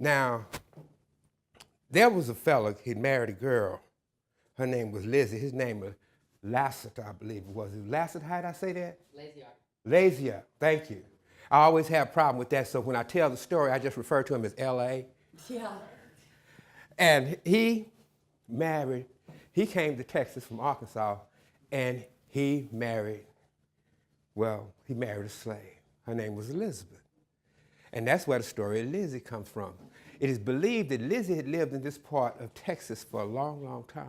Now, there was a fella, he'd married a girl. Her name was Lizzie. His name was Lassett, I believe it was. Lassett, how did I say that? Lazier, thank you. I always have a problem with that, so when I tell the story, I just refer to him as L.A. Yeah. And he came to Texas from Arkansas, and he married a slave. Her name was Elizabeth. And that's where the story of Lizzie comes from. It is believed that Lizzie had lived in this part of Texas for a long, long time.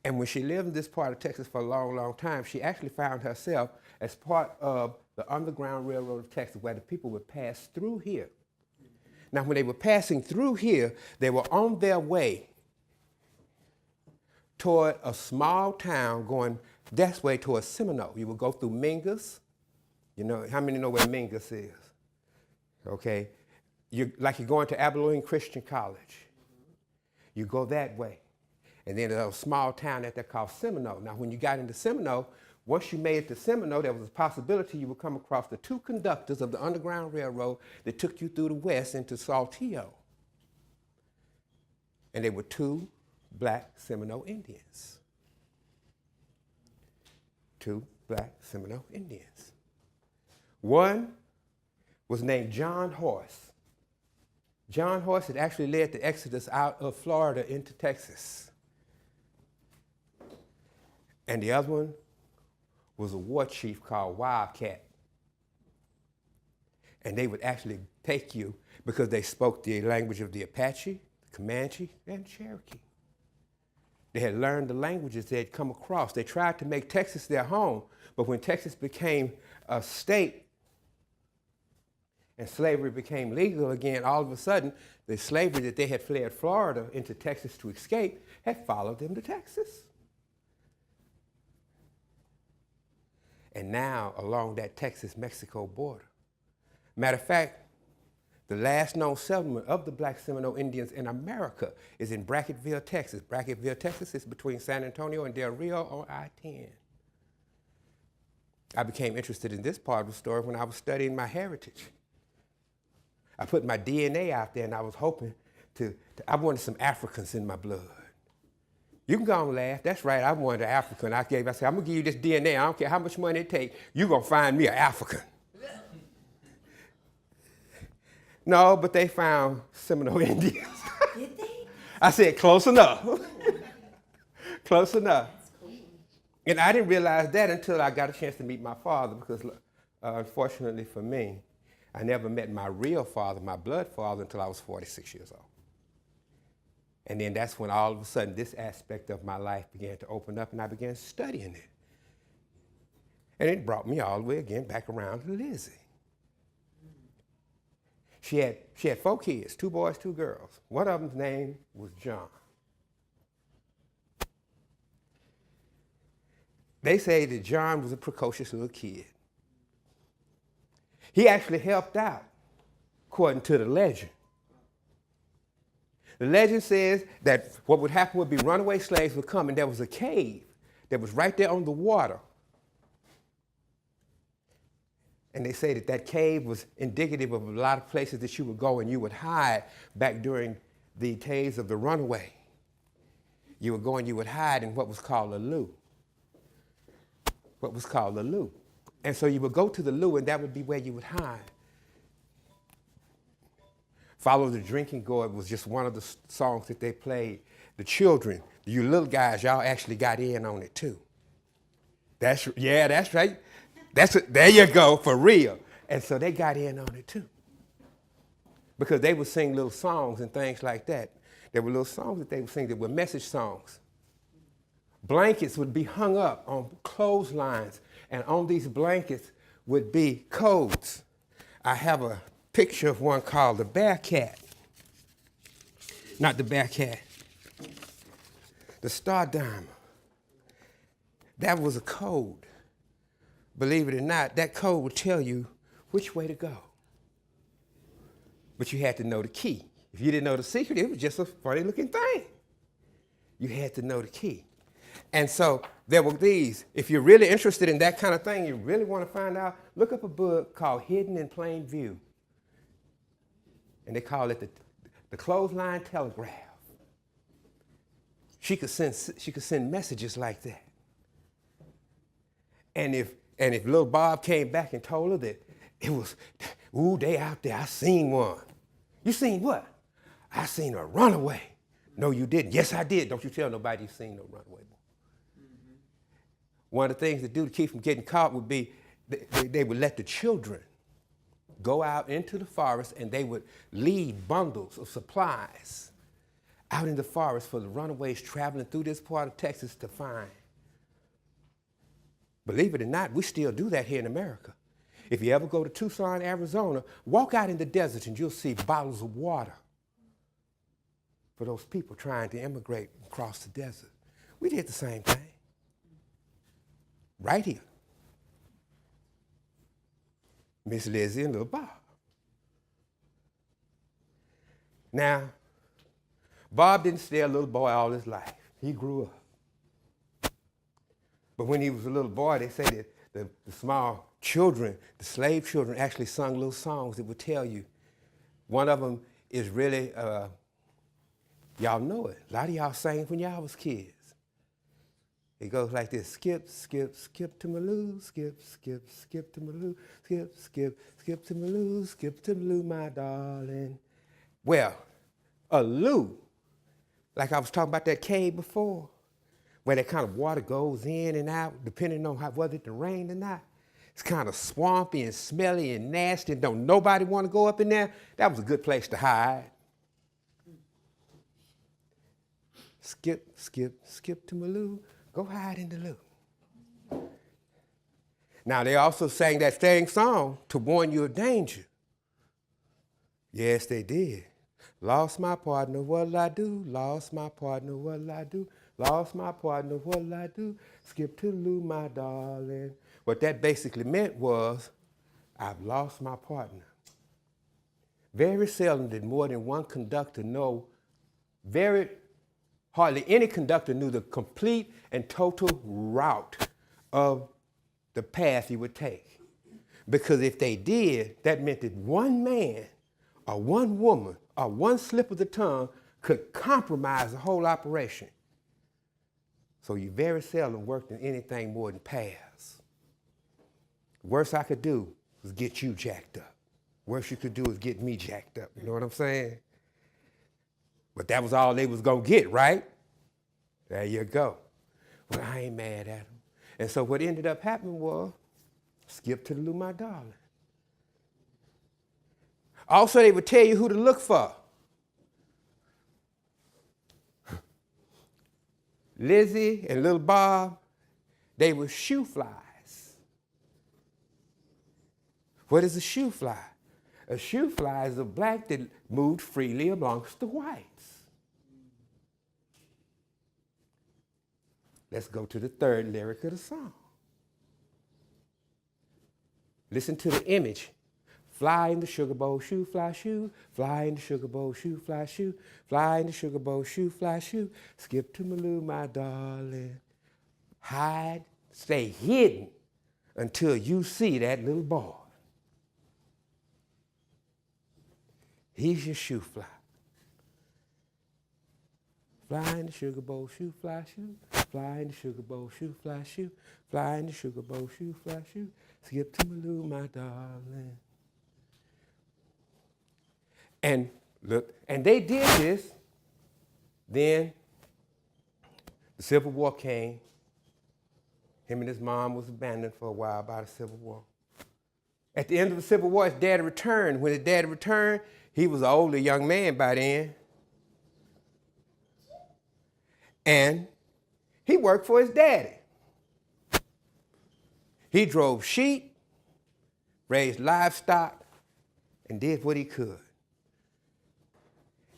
And when she lived in this part of Texas for a long, long time, she actually found herself as part of the Underground Railroad of Texas, where the people would pass through here. Now, when they were passing through here, they were on their way toward a small town going that way toward Seminole. You would go through Mingus. You know, how many know where Mingus is? Okay. You're going to Abilene Christian College. You go that way. And then there's a small town that they call Seminole. Now, when you got into Seminole, once you made it to Seminole, there was a possibility you would come across the two conductors of the Underground Railroad that took you through the west into Saltillo. And they were two black Seminole Indians. Two black Seminole Indians. One was named John Horse. John Horse had actually led the exodus out of Florida into Texas. And the other one was a war chief called Wildcat. And they would actually take you because they spoke the language of the Apache, Comanche, and Cherokee. They had learned the languages they had come across. They tried to make Texas their home, but when Texas became a state and slavery became legal again, all of a sudden, the slavery that they had fled Florida into Texas to escape had followed them to Texas. And now, along that Texas-Mexico border. Matter of fact, the last known settlement of the black Seminole Indians in America is in Bracketville, Texas. Bracketville, Texas is between San Antonio and Del Rio on I-10. I became interested in this part of the story when I was studying my heritage. I put my DNA out there and I was hoping I wanted some Africans in my blood. You can go and laugh. That's right, I wanted an African. I said, I'm gonna give you this DNA. I don't care how much money it takes. You're gonna find me an African. No, but they found Seminole Indians. Did they? I said, close enough. Close enough. Cool. And I didn't realize that until I got a chance to meet my father because unfortunately for me, I never met my real father, my blood father, until I was 46 years old. And then that's when all of a sudden this aspect of my life began to open up and I began studying it. And it brought me all the way again back around to Lizzie. She had 4 kids, 2 boys, 2 girls. One of them's name was John. They say that John was a precocious little kid. He actually helped out, according to the legend. The legend says that what would happen would be runaway slaves would come, and there was a cave that was right there on the water. And they say that that cave was indicative of a lot of places that you would go and you would hide back during the days of the runaway. You would go and you would hide in what was called a loo. What was called a loo. And so you would go to the loo and that would be where you would hide. Follow the Drinking Gourd was just one of the songs that they played. The children, you little guys, y'all actually got in on it too. That's right. There you go, for real. And so they got in on it too. Because they would sing little songs and things like that. There were little songs that they would sing that were message songs. Blankets would be hung up on clotheslines, and on these blankets would be codes. I have a picture of one called the Bear Cat. Not the Bear Cat. The Star Diamond. That was a code. Believe it or not, that code would tell you which way to go. But you had to know the key. If you didn't know the secret, it was just a funny looking thing. You had to know the key. And so there were these. If you're really interested in that kind of thing, you really want to find out, look up a book called Hidden in Plain View. Hidden in Plain View. It's a book by a man named Decee. It's a book by a man named Decee. And so there were these. If you're really interested in that kind of thing, you really want to find out, look up a book called Hidden in Plain View. and they call it the clothesline telegraph. She could send messages like that. And if little Bob came back and told her that it was, ooh, they out there, I seen one. You seen what? I seen a runaway. No, you didn't. Yes, I did. Don't you tell nobody you seen no runaway. Mm-hmm. One of the things to do to keep from getting caught would be they would let the children go out into the forest and they would leave bundles of supplies out in the forest for the runaways traveling through this part of Texas to find. Believe it or not, we still do that here in America. If you ever go to Tucson, Arizona, walk out in the desert and you'll see bottles of water for those people trying to immigrate across the desert. We did the same thing. Right here. Miss Lizzie and little Bob. Now, Bob didn't stay a little boy all his life. He grew up. But when he was a little boy, they say that the small children, the slave children, actually sung little songs that would tell you. One of them is really, y'all know it. A lot of y'all sang it when y'all was kids. It goes like this: skip, skip, skip to Maloo, skip, skip, skip to Maloo, skip, skip, skip to Maloo, skip to Maloo, my darling. Well, a loo, like I was talking about that cave before, where that kind of water goes in and out, depending on whether it rained or not. It's kind of swampy and smelly and nasty, and don't nobody want to go up in there. That was a good place to hide. Skip, skip, skip to Maloo. Go hide in the loo. Now, they also sang that same song to warn you of danger. Yes, they did. Lost my partner, what'll I do? Lost my partner, what'll I do? Lost my partner, what'll I do? Skip to the loo, my darling. What that basically meant was, I've lost my partner. Very seldom did more than one conductor know hardly any conductor knew the complete and total route of the path he would take. Because if they did, that meant that one man or one woman or one slip of the tongue could compromise the whole operation. So you very seldom worked in anything more than paths. Worst I could do was get you jacked up. Worst you could do is get me jacked up. You know what I'm saying? But that was all they was going to get, right? There you go. Well, I ain't mad at them. And so what ended up happening was, skip to the loo, my darling. Also, they would tell you who to look for. Lizzie and little Bob, they were shoe flies. What is a shoe fly? A shoe fly is a black that moved freely amongst the whites. Let's go to the third lyric of the song. Listen to the image. Fly in the sugar bowl, shoe, fly, shoe. Fly in the sugar bowl, shoe, fly, shoe. Fly in the sugar bowl, shoe, fly, shoe. Skip to Maloo, my darling. Hide, stay hidden until you see that little boy. He's your shoe fly. Fly in the sugar bowl, shoe, fly, shoe. Fly in the sugar bowl, shoe, fly, shoe. Fly in the sugar bowl, shoe, fly, shoe. Skip to Maloo, my darling. And look, and they did this. Then the Civil War came. Him and his mom was abandoned for a while by the Civil War. At the end of the Civil War, his daddy returned. When his daddy returned, he was an older young man by then. And he worked for his daddy. He drove sheep, raised livestock, and did what he could.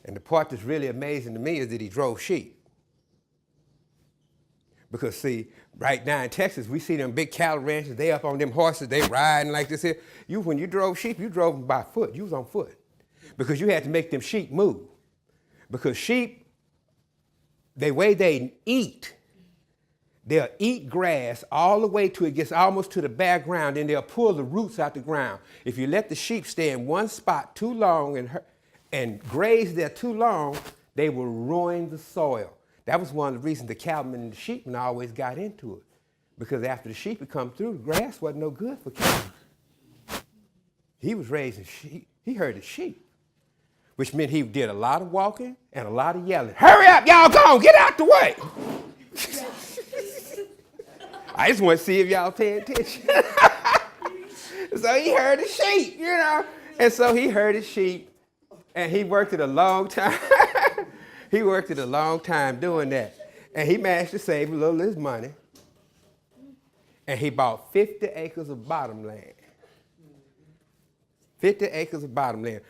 And the part that's really amazing to me is that he drove sheep. Because see, right now in Texas, we see them big cattle ranches, they up on them horses, they riding like this here. When you drove sheep, you drove them by foot. You was on foot. Because you had to make them sheep move. Because sheep, the way they eat, they'll eat grass all the way till it gets almost to the bare ground, and they'll pull the roots out the ground. If you let the sheep stay in one spot too long and grazed there too long, they will ruin the soil. That was one of the reasons the cattlemen and the sheepmen always got into it. Because after the sheep had come through, the grass wasn't no good for cattle. He was raising sheep. He herded sheep, which meant he did a lot of walking and a lot of yelling. Hurry up, y'all, go on, get out the way. I just want to see if y'all pay attention. So he herded sheep, And so he herded sheep, and he worked it a long time. He worked it a long time doing that. And he managed to save a little of his money. And he bought 50 acres of bottomland. 50 acres of bottomland.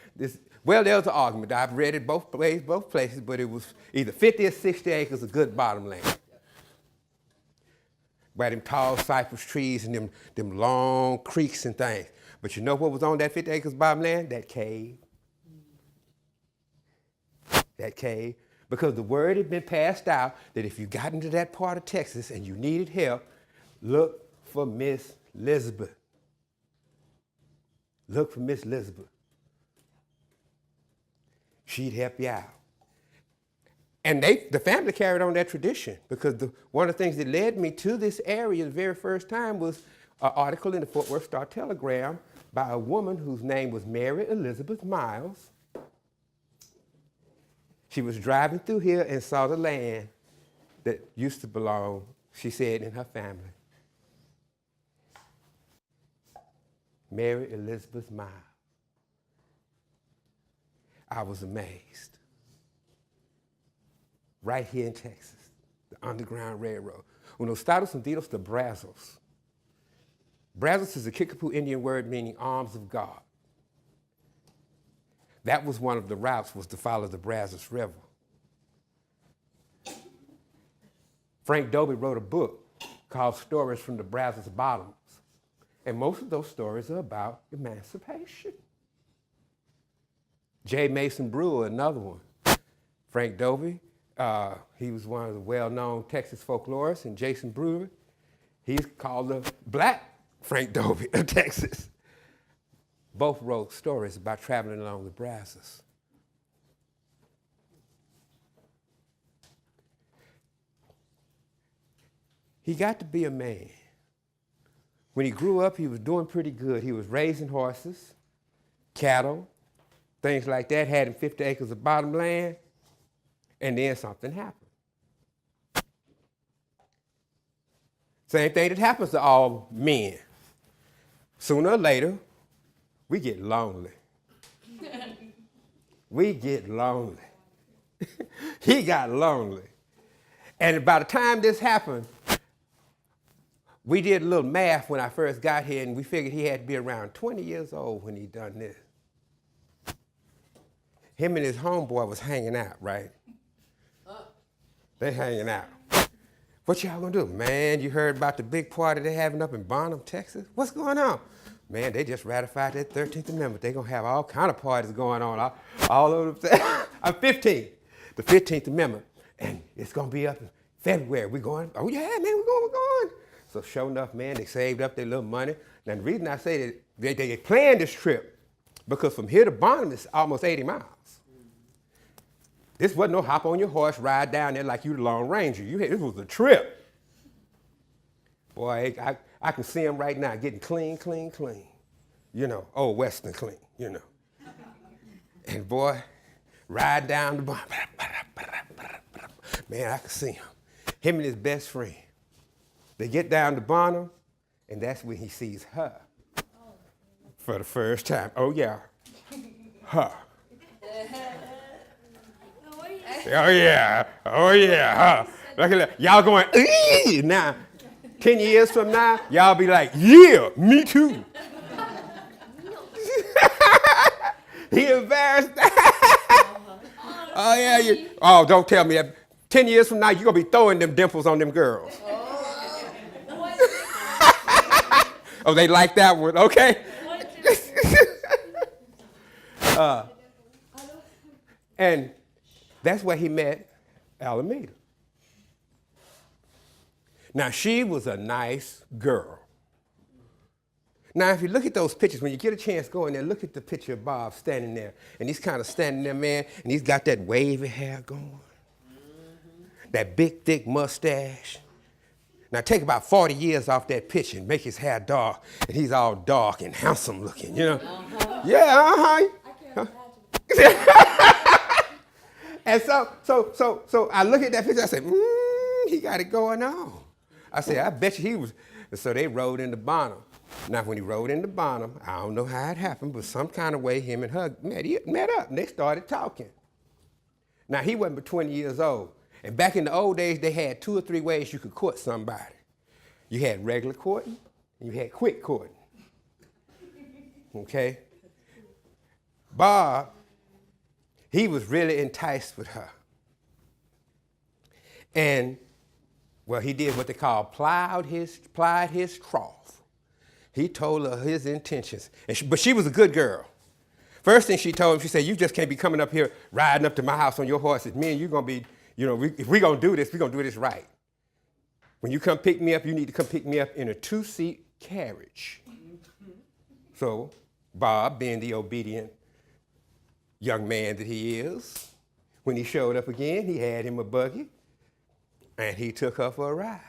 Well, there was an argument. I've read it both places, but it was either 50 or 60 acres of good bottomland. By them tall cypress trees and them long creeks and things. But you know what was on that 50 acres of bottomland? That cave. That cave. Because the word had been passed out that if you got into that part of Texas and you needed help, look for Miss Elizabeth. Look for Miss Elizabeth. She'd help you out. And the family carried on that tradition because one of the things that led me to this area the very first time was an article in the Fort Worth Star-Telegram by a woman whose name was Mary Elizabeth Miles. She was driving through here and saw the land that used to belong, she said, in her family. Mary Elizabeth Miles. I was amazed. Right here in Texas, the Underground Railroad. Uno Estados Unidos de Brazos. Brazos is a Kickapoo Indian word meaning arms of God. That was one of the routes, was to follow the Brazos River. Frank Dobie wrote a book called Stories from the Brazos Bottoms. And most of those stories are about emancipation. J. Mason Brewer, another one. Frank Dobie, he was one of the well-known Texas folklorists, and Jason Brewer, he's called the Black Frank Dobie of Texas. Both wrote stories about traveling along the Brazos. He got to be a man. When he grew up, he was doing pretty good. He was raising horses, cattle, things like that, had him 50 acres of bottomland, and then something happened. Same thing that happens to all men. Sooner or later, we get lonely. We get lonely. He got lonely. And by the time this happened, we did a little math when I first got here, and we figured he had to be around 20 years old when he done this. Him and his homeboy was hanging out, right? They hanging out. What y'all gonna do? Man, you heard about the big party they having up in Bonham, Texas? What's going on? Man, they just ratified that 13th Amendment. They're gonna have all kind of parties going on all over the I'm 15, the 15th Amendment. And it's gonna be up in February. We're going, oh yeah, man, we're going. So sure enough, man, they saved up their little money. Now the reason I say that they planned this trip, because from here to Bonham is almost 80 miles. This wasn't no hop on your horse, ride down there like you the Lone Ranger. This was a trip. Boy, I can see him right now getting clean. Old Western clean, And boy, ride down the Bonham. Man, I can see him. Him and his best friend. They get down to Bonham, and that's when he sees her for the first time. Oh, yeah, her. Oh, yeah, her. Look at that. Y'all going, eee! Now, 10 years from now, y'all be like, yeah, me too. He embarrassed. Oh, yeah. Don't tell me that. 10 years from now, you're going to be throwing them dimples on them girls. Oh, they like that one, okay? And that's where he met Alameda. Now, she was a nice girl. Now, if you look at those pictures, when you get a chance, go in there, look at the picture of Bob standing there. And he's kind of standing there, man, and he's got that wavy hair going, that big, thick mustache. Now, take about 40 years off that picture and make his hair dark, and he's all dark and handsome looking, you know? Uh-huh. Yeah, uh-huh. I can't imagine. And so I look at that picture, I say, he got it going on. I said, I bet you he was. And so they rode into Bonham. Now, when he rode into Bonham, I don't know how it happened, but some kind of way him and her met up, and they started talking. Now, he wasn't but 20 years old. And back in the old days, they had 2 or 3 ways you could court somebody. You had regular courting, and you had quick courting. Okay? Bob, he was really enticed with her. And, well, he did what they call plied his trough. He told her his intentions. But she was a good girl. First thing she told him, she said, you just can't be coming up here riding up to my house on your horses. Me and you going to be, if we're going to do this, we're going to do this right. When you come pick me up, you need to come pick me up in a 2-seat carriage. So Bob, being the obedient young man that he is, when he showed up again, he had him a buggy, and he took her for a ride.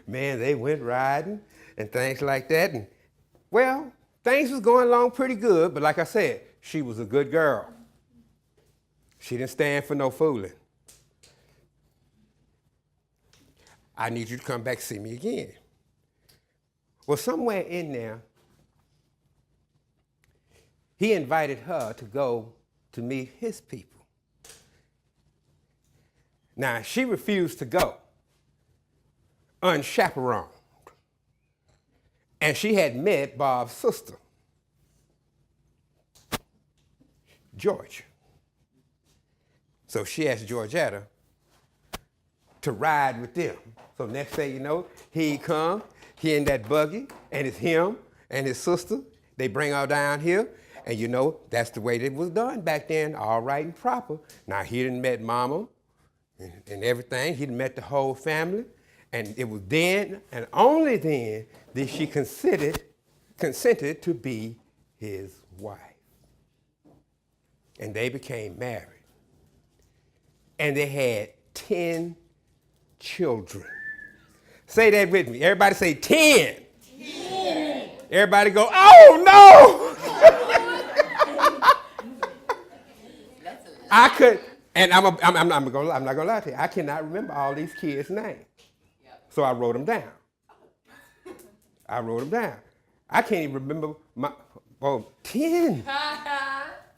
Man, they went riding and things like that. And, well, things was going along pretty good, but like I said, she was a good girl. She didn't stand for no fooling. I need you to come back and see me again. Well, somewhere in there, he invited her to go to meet his people. Now, she refused to go, unchaperoned. And she had met Bob's sister, Georgia. So she asked Georgetta to ride with them. So next thing you know, he come, he in that buggy, and it's him and his sister. They bring her down here, and that's the way it was done back then, all right and proper. Now, he done met Mama and everything. He done met the whole family. And it was then and only then that she consented to be his wife. And they became married. And they had 10 children. Say that with me. Everybody say 10. 10. Everybody go, oh no! I could, and I'm not gonna lie to you, I cannot remember all these kids' names. So I wrote them down. I can't even remember 10.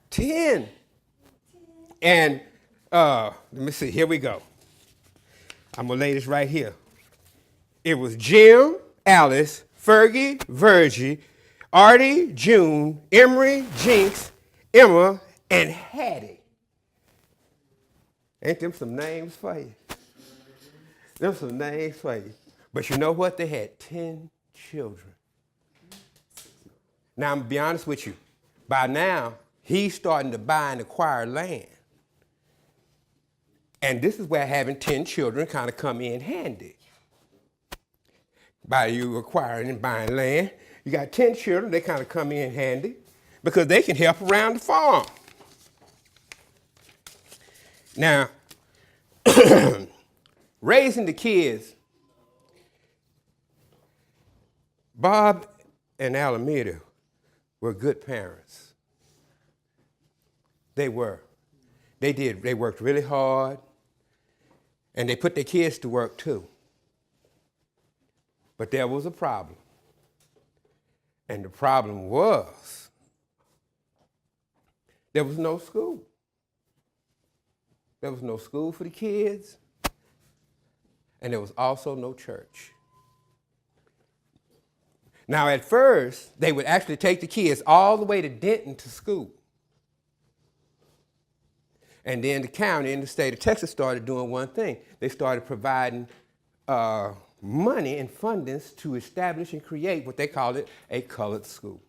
10. And let me see, here we go. I'm gonna lay this right here. It was Jim, Alice, Fergie, Virgie, Artie, June, Emery, Jinx, Emma, and Hattie. Ain't them some names for you? Them some names for you. But you know what? They had 10 children. Now, I'm going to be honest with you. By now, he's starting to buy and acquire land. And this is where having 10 children kind of come in handy. By you acquiring and buying land, you got 10 children, they kind of come in handy because they can help around the farm. Now, raising the kids, Bob and Alameda were good parents. They were. They worked really hard, and they put their kids to work too. But there was a problem. And the problem was there was no school. There was no school for the kids, and there was also no church. Now, at first, they would actually take the kids all the way to Denton to school. And then the county in the state of Texas started doing one thing. They started providing money and fundings to establish and create what they called it a colored school.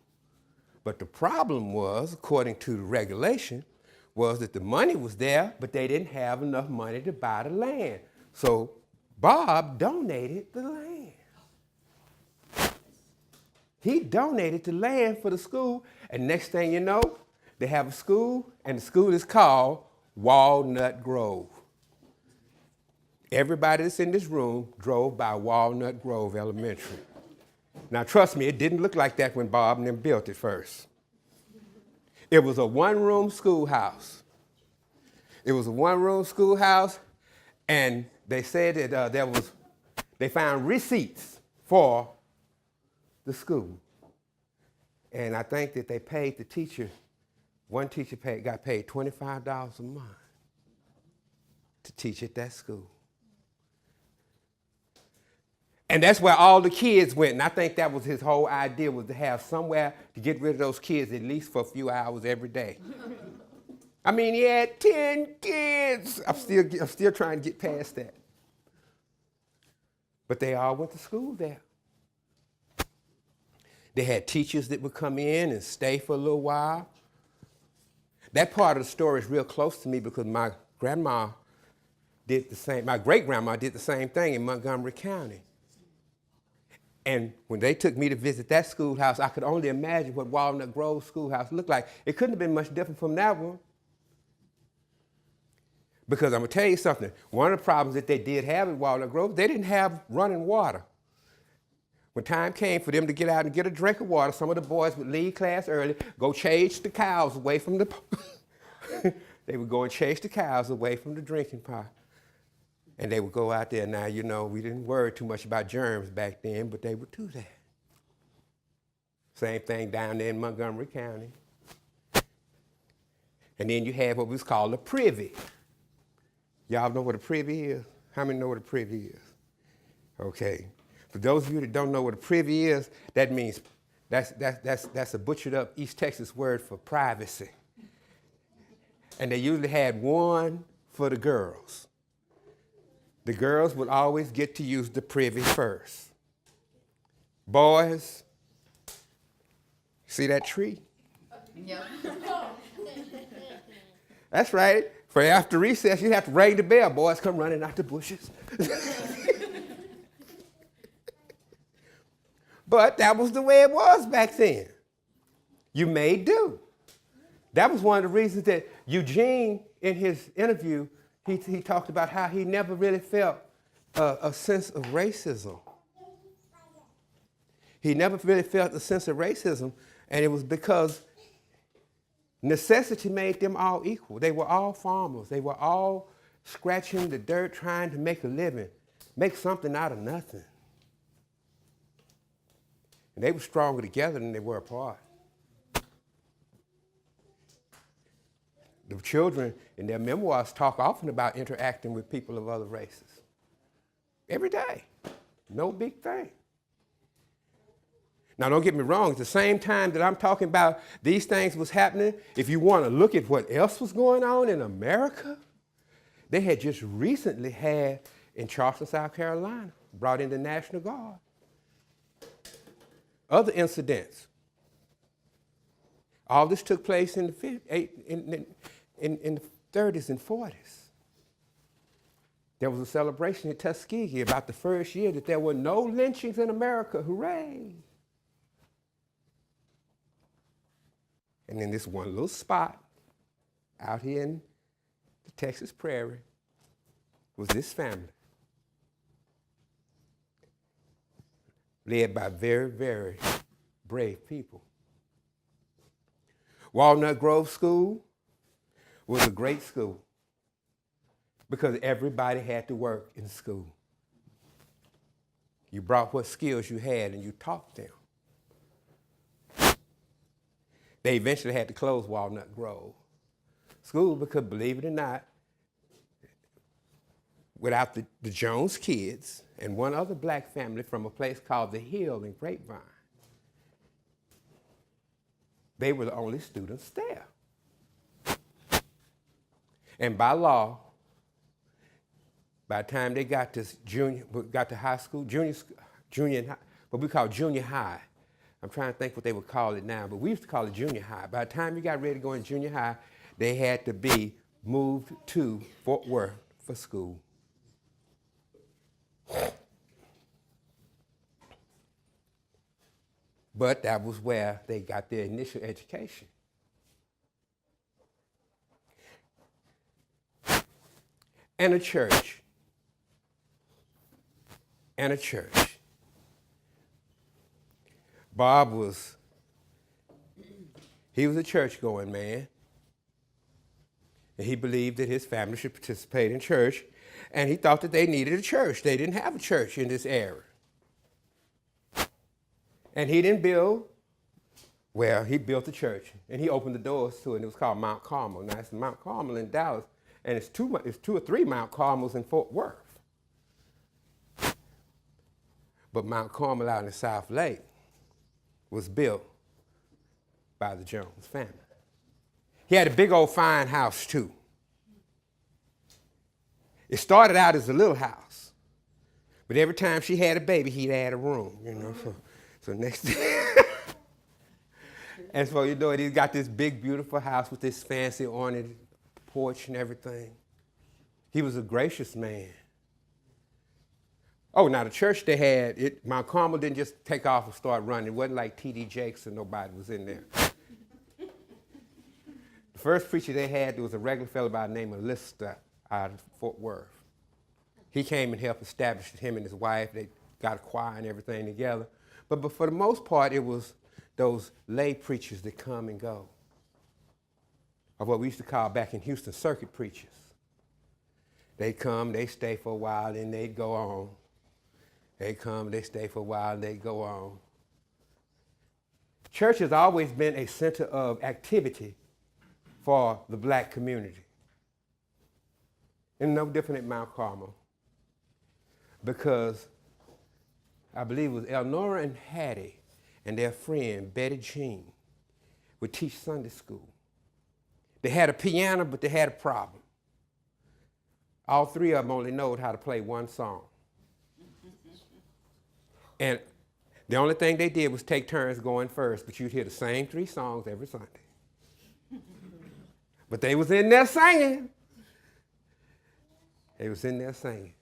But the problem was, according to the regulation, was that the money was there, but they didn't have enough money to buy the land. So Bob donated the land. He donated the land for the school, and next thing you know, they have a school, and the school is called Walnut Grove. Everybody that's in this room drove by Walnut Grove Elementary. Now, trust me, it didn't look like that when Bob and them built it first. It was a one-room schoolhouse. It was a one-room schoolhouse, and they said that they found receipts for the school. And I think that they paid the teacher, one teacher got paid $25 a month to teach at that school. And that's where all the kids went. And I think that was his whole idea, was to have somewhere to get rid of those kids at least for a few hours every day. I mean, he had 10 kids. I'm still trying to get past that. But they all went to school there. They had teachers that would come in and stay for a little while. That part of the story is real close to me because my grandma did the same. My great-grandma did the same thing in Montgomery County. And when they took me to visit that schoolhouse, I could only imagine what Walnut Grove Schoolhouse looked like. It couldn't have been much different from that one. Because I'm going to tell you something. One of the problems that they did have at Walnut Grove, they didn't have running water. When time came for them to get out and get a drink of water, some of the boys would leave class early, go chase the cows away from the... They would go and chase the cows away from the drinking pot. And they would go out there. Now, you know, we didn't worry too much about germs back then, but they would do that. Same thing down there in Montgomery County. And then you had what was called a privy. Y'all know what a privy is? How many know what a privy is? Okay. For those of you that don't know what a privy is, that means that's a butchered up East Texas word for privacy. And they usually had one for the girls. The girls would always get to use the privy first. Boys, see that tree? Yep. That's right. For after recess, you have to ring the bell. Boys come running out the bushes. But that was the way it was back then. You made do. That was one of the reasons that Eugene, in his interview, he talked about how he never really felt a sense of racism. He never really felt a sense of racism, and it was because necessity made them all equal. They were all farmers. They were all scratching the dirt, trying to make a living, make something out of nothing. And they were stronger together than they were apart. The children in their memoirs talk often about interacting with people of other races. Every day. No big thing. Now, don't get me wrong. At the same time that I'm talking about these things was happening, if you want to look at what else was going on in America, they had just recently had, in Charleston, South Carolina, brought in the National Guard. Other incidents. All this took place in the 30s and 40s. There was a celebration in Tuskegee about the first year that there were no lynchings in America. Hooray! And in this one little spot out here in the Texas prairie was this family, led by very, very brave people. Walnut Grove School was a great school because everybody had to work in school. You brought what skills you had and you taught them. They eventually had to close Walnut Grove School because, believe it or not, without the Jones kids and one other black family from a place called The Hill in Grapevine, they were the only students there. And by law, by the time they got to high school, what we call junior high. I'm trying to think what they would call it now, but we used to call it junior high. By the time you got ready to go in junior high, they had to be moved to Fort Worth for school. But that was where they got their initial education. And a church. And a church. Bob was a church-going man. And he believed that his family should participate in church. And he thought that they needed a church. They didn't have a church in this era. And he didn't build, well, he built a church. And he opened the doors to it. And it was called Mount Carmel. Now, it's Mount Carmel in Dallas. And it's two or three Mount Carmels in Fort Worth. But Mount Carmel out in Southlake was built by the Jones family. He had a big old fine house too. It started out as a little house, but every time she had a baby, he'd add a room, you know. So next day, and so you know, he's got this big, beautiful house with this fancy ornate porch and everything. He was a gracious man. Oh, now the church they had, Mount Carmel didn't just take off and start running. It wasn't like T.D. Jakes and nobody was in there. The first preacher they had, there was a regular fellow by the name of Lister out of Fort Worth. He came and helped establish him and his wife. They got a choir and everything together. But for the most part, it was those lay preachers that come and go, or what we used to call back in Houston, circuit preachers. They come, they stay for a while, then they'd go on. They come, they stay for a while, and they go on. Church has always been a center of activity for the black community. And no different at Mount Carmel, because I believe it was Elnora and Hattie and their friend Betty Jean would teach Sunday school. They had a piano, but they had a problem. All three of them only knowed how to play one song. And the only thing they did was take turns going first, but you'd hear the same three songs every Sunday. But they was in there singing. They was in there singing.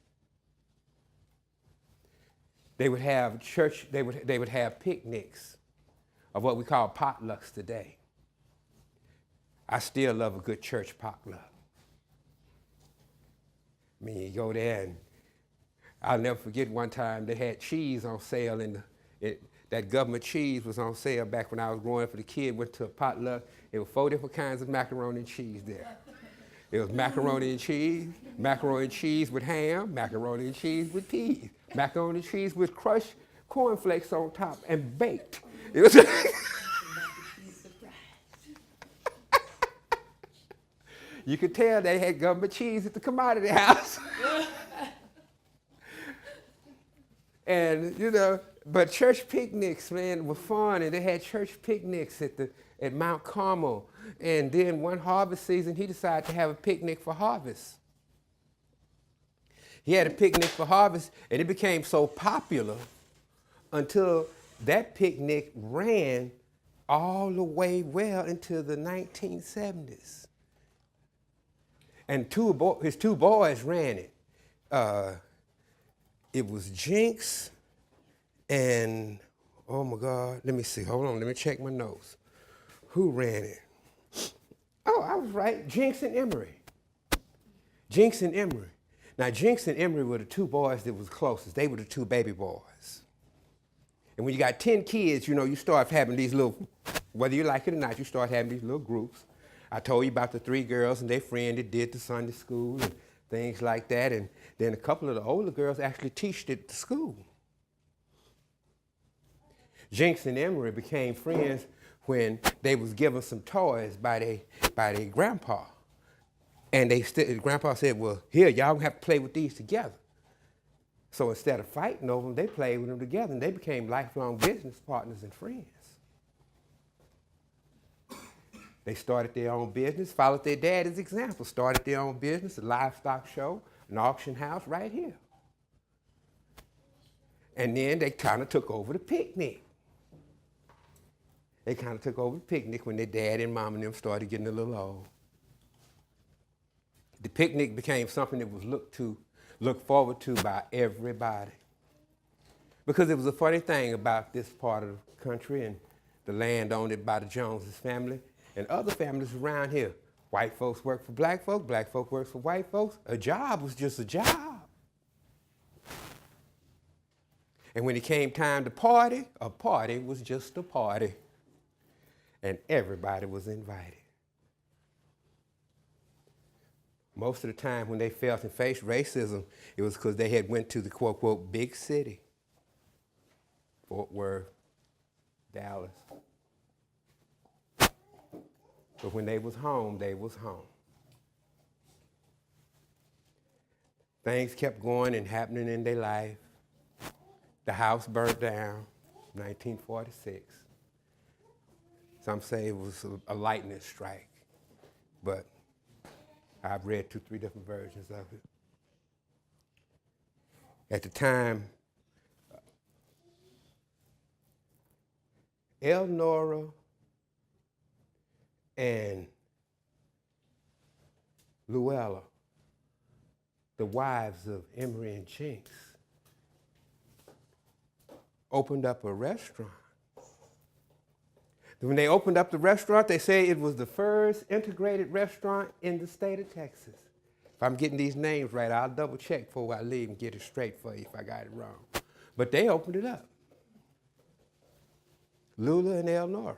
They would have church, they would have picnics, of what we call potlucks today. I still love a good church potluck. I mean, you go there and I'll never forget one time they had cheese on sale that government cheese was on sale back when I was growing up as a kid, went to a potluck. There were 4 different kinds of macaroni and cheese there. It was macaroni and cheese with ham, macaroni and cheese with peas, macaroni and cheese with crushed cornflakes on top and baked. It was you could tell they had government cheese at the commodity house. And, you know, but church picnics, man, were fun. And they had church picnics at Mount Carmel. And then one harvest season, he decided to have a picnic for harvest. He had a picnic for harvest, and it became so popular until that picnic ran all the way well into the 1970s. And his two boys ran it. It was Jinx and, oh my God, let me see, hold on, let me check my notes. Who ran it? Oh, I was right, Jinx and Emery. Jinx and Emery. Now, Jinx and Emery were the two boys that was closest. They were the two baby boys. And when you got 10 kids, you know, you start having these little, whether you like it or not, you start having these little groups. I told you about the 3 girls and their friend that did the Sunday school and things like that. And then a couple of the older girls actually taught at the school. Jinx and Emery became friends when they was given some toys by their grandpa. And grandpa said, well, here, y'all gonna have to play with these together. So instead of fighting over them, they played with them together, and they became lifelong business partners and friends. They started their own business, followed their daddy's example, started their own business, a livestock show, an auction house right here. And then they kind of took over the picnic. They kind of took over the picnic when their dad and mom and them started getting a little old. The picnic became something that was looked forward to by everybody. Because it was a funny thing about this part of the country and the land owned by the Joneses family and other families around here. White folks work for black folk work for white folks. A job was just a job. And when it came time to party, a party was just a party. And everybody was invited. Most of the time when they felt and faced racism, it was because they had went to the quote, quote, big city. Fort Worth, Dallas. But when they was home, they was home. Things kept going and happening in their life. The house burnt down, 1946. Some say it was a lightning strike, but I've read 2, 3 different versions of it. At the time, Elnora and Luella, the wives of Emery and Jinx, opened up a restaurant. When they opened up the restaurant, they say it was the first integrated restaurant in the state of Texas. If I'm getting these names right, I'll double check before I leave and get it straight for you if I got it wrong. But they opened it up. Lula and Elnora,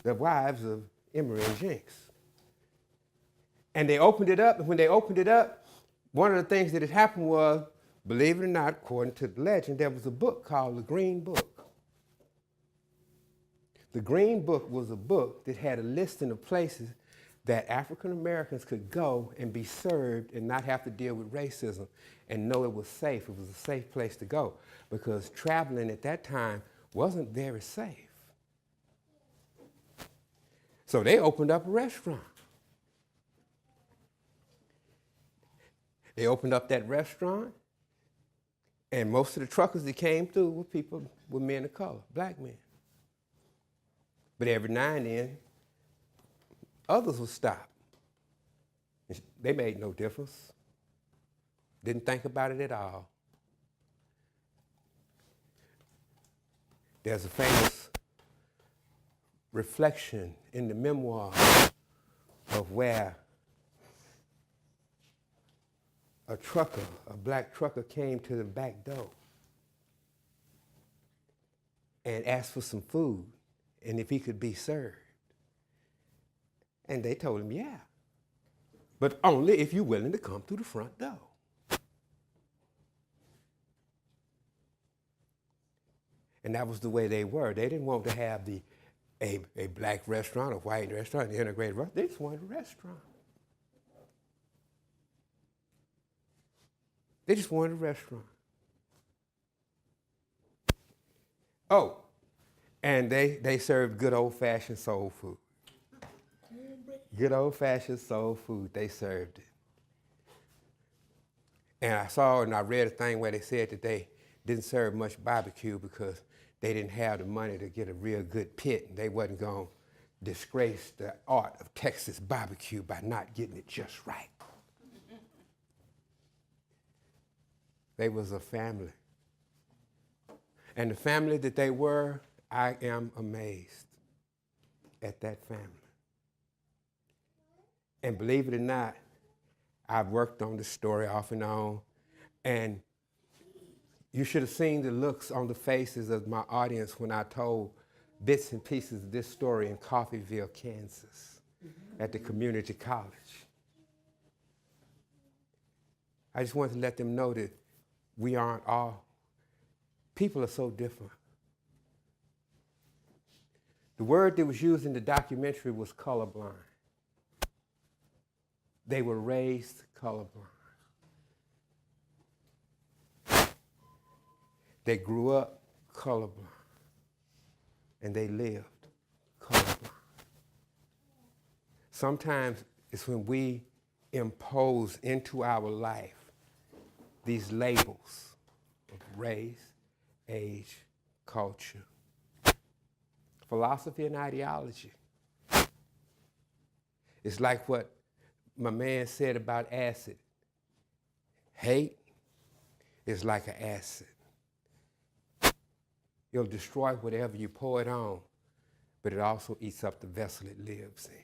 the wives of Emery and Jinx. And they opened it up, and when they opened it up, one of the things that had happened was, believe it or not, according to the legend, there was a book called The Green Book. The Green Book was a book that had a listing of places that African Americans could go and be served and not have to deal with racism and know it was safe. It was a safe place to go because traveling at that time wasn't very safe. So they opened up a restaurant. They opened up that restaurant, and most of the truckers that came through were people with men of color, black men. But every now and then, others would stop. They made no difference. Didn't think about it at all. There's a famous reflection in the memoir of where a trucker, a black trucker, came to the back door and asked for some food and if he could be served. And they told him, yeah, but only if you're willing to come through the front door. And that was the way they were. They didn't want to have a black restaurant, a white restaurant, an integrated restaurant. They just wanted a restaurant. They just wanted a restaurant. Oh, and they served good old-fashioned soul food. Good old-fashioned soul food, they served it. And I saw and I read a thing where they said that they didn't serve much barbecue because they didn't have the money to get a real good pit, and they wasn't going to disgrace the art of Texas barbecue by not getting it just right. They was a family. And the family that they were, I am amazed at that family. And believe it or not, I've worked on this story off and on, and you should have seen the looks on the faces of my audience when I told bits and pieces of this story in Coffeyville, Kansas, at the community college. I just wanted to let them know that we aren't all, people are so different. The word that was used in the documentary was colorblind. They were raised colorblind. They grew up colorblind, and they lived colorblind. Sometimes it's when we impose into our life these labels of race, age, culture, philosophy, and ideology. It's like what my man said about acid. Hate is like an acid. It'll destroy whatever you pour it on, but it also eats up the vessel it lives in.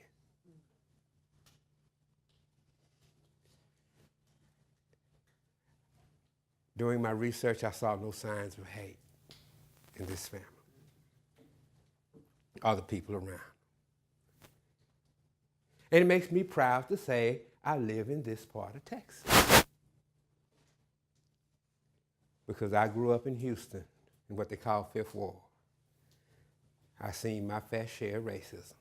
During my research, I saw no signs of hate in this family, other people around. And it makes me proud to say I live in this part of Texas. Because I grew up in Houston, in what they call Fifth Ward. I seen my fair share of racism.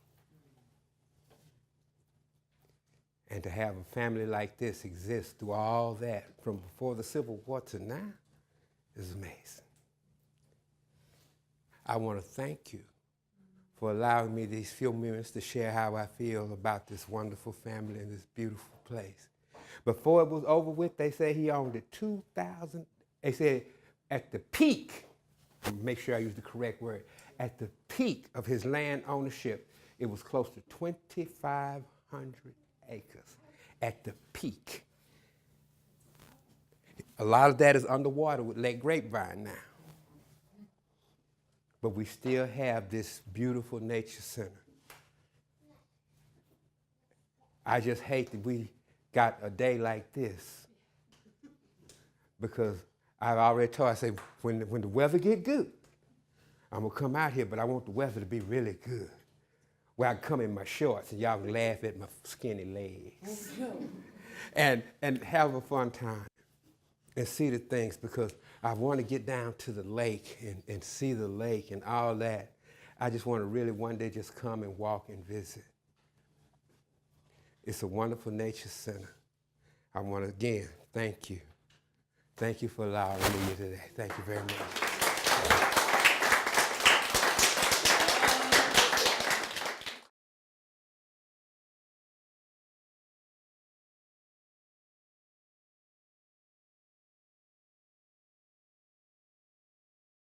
And to have a family like this exist through all that, from before the Civil War to now, is amazing. I want to thank you for allowing me these few minutes to share how I feel about this wonderful family and this beautiful place. Before it was over with, they said he owned it 2,000. They said at the peak, make sure I use the correct word, at the peak of his land ownership, it was close to 2,500 acres at the peak. A lot of that is underwater with Lake Grapevine now. But we still have this beautiful nature center. I just hate that we got a day like this, because I've already told, I say, when the weather get good, I'm gonna come out here, but I want the weather to be really good, where I can come in my shorts and y'all can laugh at my skinny legs and have a fun time and see the things, because I want to get down to the lake and see the lake and all that. I just want to really one day just come and walk and visit. It's a wonderful nature center. I want to, again, thank you. Thank you for allowing me today. Thank you very much.